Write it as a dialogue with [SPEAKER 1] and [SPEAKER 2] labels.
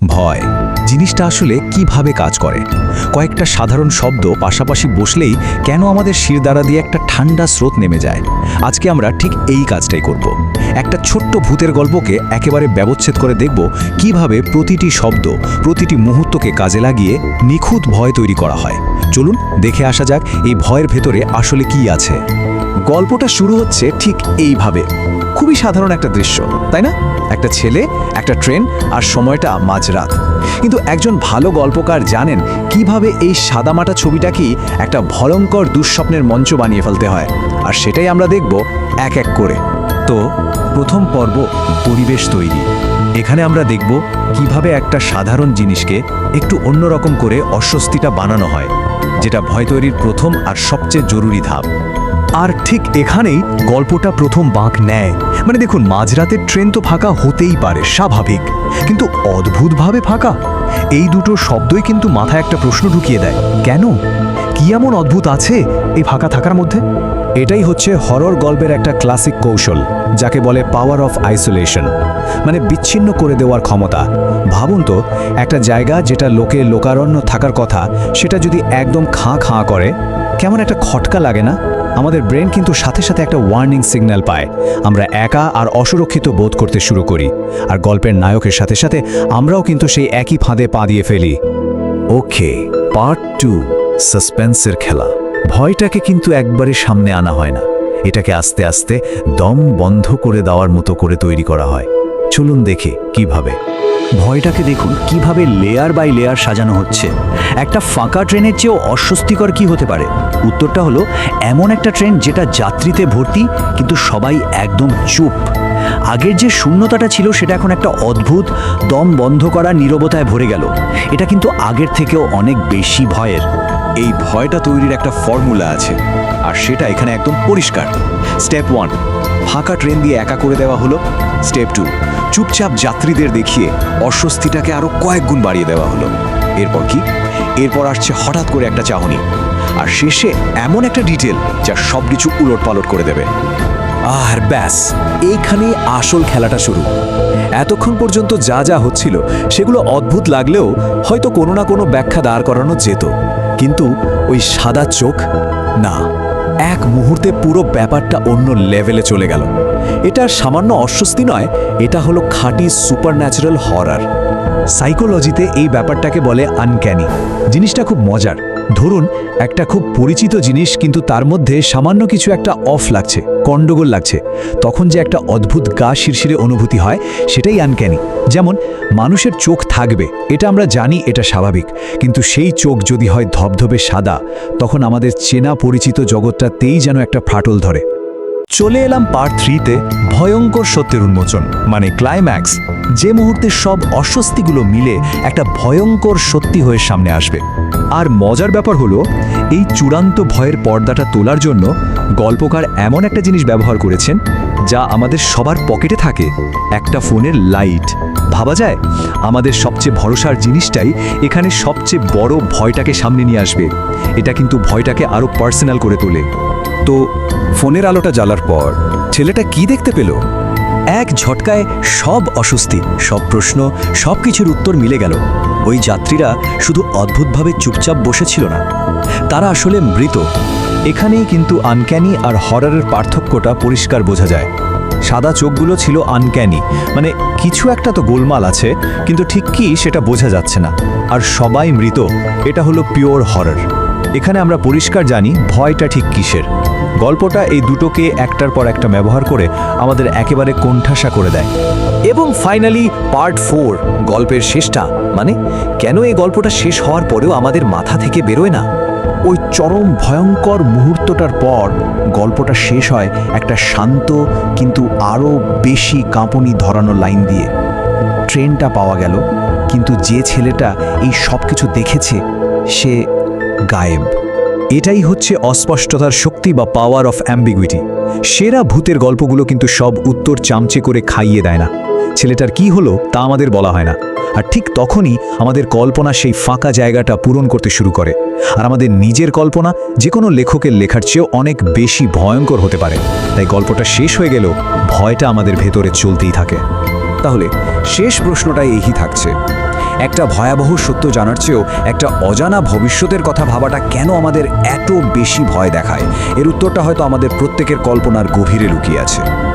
[SPEAKER 1] ভয় জিনিসটা আসলে কিভাবে কাজ করে কয়েকটা সাধারণ শব্দ পাশাপাশি বসলেই কেন আমাদের শিরদাঁড়া দিয়ে একটা ঠান্ডা স্রোত নেমে যায়। আজকে আমরা ঠিক এই কাজটাই করব। একটা ছোট্ট ভূতের গল্পকে একেবারে ব্যবচ্ছেদ করে দেখব কিভাবে প্রতিটি শব্দ প্রতিটি মুহূর্তকে কাজে লাগিয়ে নিখুঁত ভয় তৈরি করা হয়। চলুন দেখে আসা যাক এই ভয়ের ভেতরে আসলে কি আছে। গল্পটা শুরু হচ্ছে ঠিক এইভাবে, খুবই সাধারণ একটা দৃশ্য, তাই না? একটা ছেলে, একটা ট্রেন, আর সময়টা মাঝরাত। কিন্তু একজন ভালো গল্পকার জানেন কিভাবে এই সাদামাটা ছবিটাকেই একটা ভয়ঙ্কর দুঃস্বপ্নের মঞ্চ বানিয়ে ফেলতে হয়, আর সেটাই আমরা দেখব এক এক করে। তো প্রথম পর্ব, পরিবেশ তৈরি। এখানে আমরা দেখব কিভাবে একটা সাধারণ জিনিসকে একটু অন্যরকম করে অস্বস্তিটা বানানো হয়, যেটা ভয় তৈরির প্রথম আর সবচেয়ে জরুরি ধাপ। আর ঠিক এখানেই গল্পটা প্রথম বাঁক নেয়। মানে দেখুন, মাঝরাতের ট্রেন তো ফাঁকা হতেই পারে, স্বাভাবিক, কিন্তু অদ্ভুতভাবে ফাঁকা। এই দুটো শব্দই কিন্তু মাথায় একটা প্রশ্ন ঢুকিয়ে দেয়, কেন? কি এমন অদ্ভুত আছে এই ফাঁকা থাকার মধ্যে? এটাই হচ্ছে হরর গল্পের একটা ক্লাসিক কৌশল, যাকে বলে পাওয়ার অফ আইসোলেশন, মানে বিচ্ছিন্ন করে দেওয়ার ক্ষমতা। ভাবুন তো, একটা জায়গা যেটা লোকারণ্য থাকার কথা, সেটা যদি একদম খাঁ খাঁ করে, কেমন একটা খটকা লাগে না? আমাদের ব্রেন কিন্তু সাথে সাথে একটা ওয়ার্নিং সিগন্যাল পায়। আমরা একা আর অসুরক্ষিত বোধ করতে শুরু করি, আর গল্পের নায়কের সাথে সাথে আমরাও কিন্তু সেই একই ফাঁদে পা দিয়ে ফেলি। ওকে, পার্ট 2, সাসপেন্সের খেলা। ভয়টাকে কিন্তু একবারে সামনে আনা হয় না, এটাকে আস্তে আস্তে দম বন্ধ করে দেওয়ার মতো করে তৈরি করা হয়। চলুন দেখি কিভাবে। ভয়টাকে দেখুন কিভাবে লেয়ার বাই লেয়ার সাজানো হচ্ছে। একটা ফাঁকা ট্রেনের চেয়েও অস্বস্তিকর কি হতে পারে? উত্তরটা হলো এমন একটা ট্রেন যেটা যাত্রীতে ভর্তি, কিন্তু সবাই একদম চুপ। আগের যে শূন্যতাটা ছিল সেটা এখন একটা অদ্ভুত দম বন্ধ করা নীরবতায় ভরে গেল। এটা কিন্তু আগের থেকেও অনেক বেশি ভয়ের। এই ভয়টা তৈরির একটা ফর্মুলা আছে, আর সেটা এখানে একদম পরিষ্কার। স্টেপ 1, ফাঁকা ট্রেন দিয়ে একা করে দেওয়া হলো। স্টেপ 2, চুপচাপ যাত্রীদের দেখিয়ে অস্বস্তিটাকে আরো কয়েক গুণ বাড়িয়ে দেওয়া হলো। এরপর কি? এরপর আসছে হঠাৎ করে একটা চাহনি, আর শেষে এমন একটা ডিটেল যা সবকিছু উলটপালট করে দেবে। আর ব্যাস, এইখানেই আসল খেলাটা শুরু। এতক্ষণ পর্যন্ত যা যা হচ্ছিল সেগুলো অদ্ভুত লাগলেও হয়তো কোনো না কোনো ব্যাখ্যা দাঁড় করানো যেত, কিন্তু ওই সাদা চোখ, না, এক মুহূর্তে পুরো ব্যাপারটা অন্য লেভেলে চলে গেল। এটা সামান্য অস্বস্তি নয়, এটা হলো খাঁটি সুপারন্যাচারাল হরর। সাইকোলজিতে এই ব্যাপারটাকে বলে আনক্যানি। জিনিসটা খুব মজার। ধরুন, একটা খুব পরিচিত জিনিস, কিন্তু তার মধ্যে সামান্য কিছু একটা অফ লাগছে, গন্ডগোল লাগছে, তখন যে একটা অদ্ভুত গা শিরশিরে অনুভূতি হয়, সেটাই আনক্যানি। যেমন মানুষের চোখ থাকবে, এটা আমরা জানি, এটা স্বাভাবিক, কিন্তু সেই চোখ যদি হয় ধবধবে সাদা, তখন আমাদের চেনা পরিচিত জগৎটাতেই যেন একটা ফাটল ধরে। চলে এলাম পার্ট 3-তে, ভয়ঙ্কর সত্যের উন্মোচন, মানে ক্লাইম্যাক্স, যে মুহূর্তে সব অস্বস্তিগুলো মিলে একটা ভয়ঙ্কর সত্যি হয়ে সামনে আসবে। আর মজার ব্যাপার হলো, এই চূড়ান্ত ভয়ের পর্দাটা তোলার জন্য গল্পকার এমন একটা জিনিস ব্যবহার করেছেন যা আমাদের সবার পকেটে থাকে, একটা ফোনের লাইট। ভাবা যায়, আমাদের সবচেয়ে ভরসার জিনিসটাই এখানে সবচেয়ে বড় ভয়টাকে সামনে নিয়ে আসবে। এটা কিন্তু ভয়টাকে আরও পার্সোনাল করে তোলে। তো ফোনের আলোটা জ্বালার পর ছেলেটা কি দেখতে পেল? এক ঝটকায় সব অস্বস্তি, সব প্রশ্ন, সব কিছুর উত্তর মিলে গেল। ওই যাত্রীরা শুধু অদ্ভুতভাবে চুপচাপ বসেছিল না, তারা আসলে মৃত। এখানেই কিন্তু আনক্যানি আর হররের পার্থক্যটা পরিষ্কার বোঝা যায়। সাদা চোখগুলো ছিল আনক্যানি, মানে কিছু একটা তো গোলমাল আছে, কিন্তু ঠিক কি সেটা বোঝা যাচ্ছে না। আর সবাই মৃত, এটা হলো পিওর হরর। এখানে আমরা পরিষ্কার জানি ভয়টা ঠিক কিসের। গল্পটা এই দুটোকে একটার পর একটা ব্যবহার করে আমাদের একেবারে কোণঠাসা করে দেয়। এবং ফাইনালি পার্ট 4, গল্পের শেষটা, মানে কেন এই গল্পটা শেষ হওয়ার পরেও আমাদের মাথা থেকে বেরোয় না? ওই চরম ভয়ঙ্কর মুহূর্তটার পর গল্পটা শেষ হয় একটা শান্ত কিন্তু আরও বেশি কাঁপুনি ধরানো লাইন দিয়ে। ট্রেনটা পাওয়া গেল, কিন্তু যে ছেলেটা এই সব কিছু দেখেছে সে গায়েব। এটাই হচ্ছে অস্পষ্টতার শক্তি বা পাওয়ার অফ অ্যাম্বিগুইটি। সেরা ভূতের গল্পগুলো কিন্তু সব উত্তর চামচে করে খাইয়ে দেয় না। ছেলেটার কি হলো তা আমাদের বলা হয় না, আর ঠিক তখনই আমাদের কল্পনা সেই ফাঁকা জায়গাটা পূরণ করতে শুরু করে। আর আমাদের নিজের কল্পনা যে কোনো লেখকের লেখার চেয়েও অনেক বেশি ভয়ঙ্কর হতে পারে। তাই গল্পটা শেষ হয়ে গেলেও ভয়টা আমাদের ভেতরে চলতেই থাকে। তাহলে শেষ প্রশ্নটাই এই থাকছে,
[SPEAKER 2] একটা ভয়াবহ সত্য জানার চেয়েও একটা অজানা ভবিষ্যতের কথা ভাবাটা কেন আমাদের এত বেশি ভয় দেখায়? এর উত্তরটা হয়তো আমাদের প্রত্যেকের কল্পনার গভীরে লুকিয়ে আছে।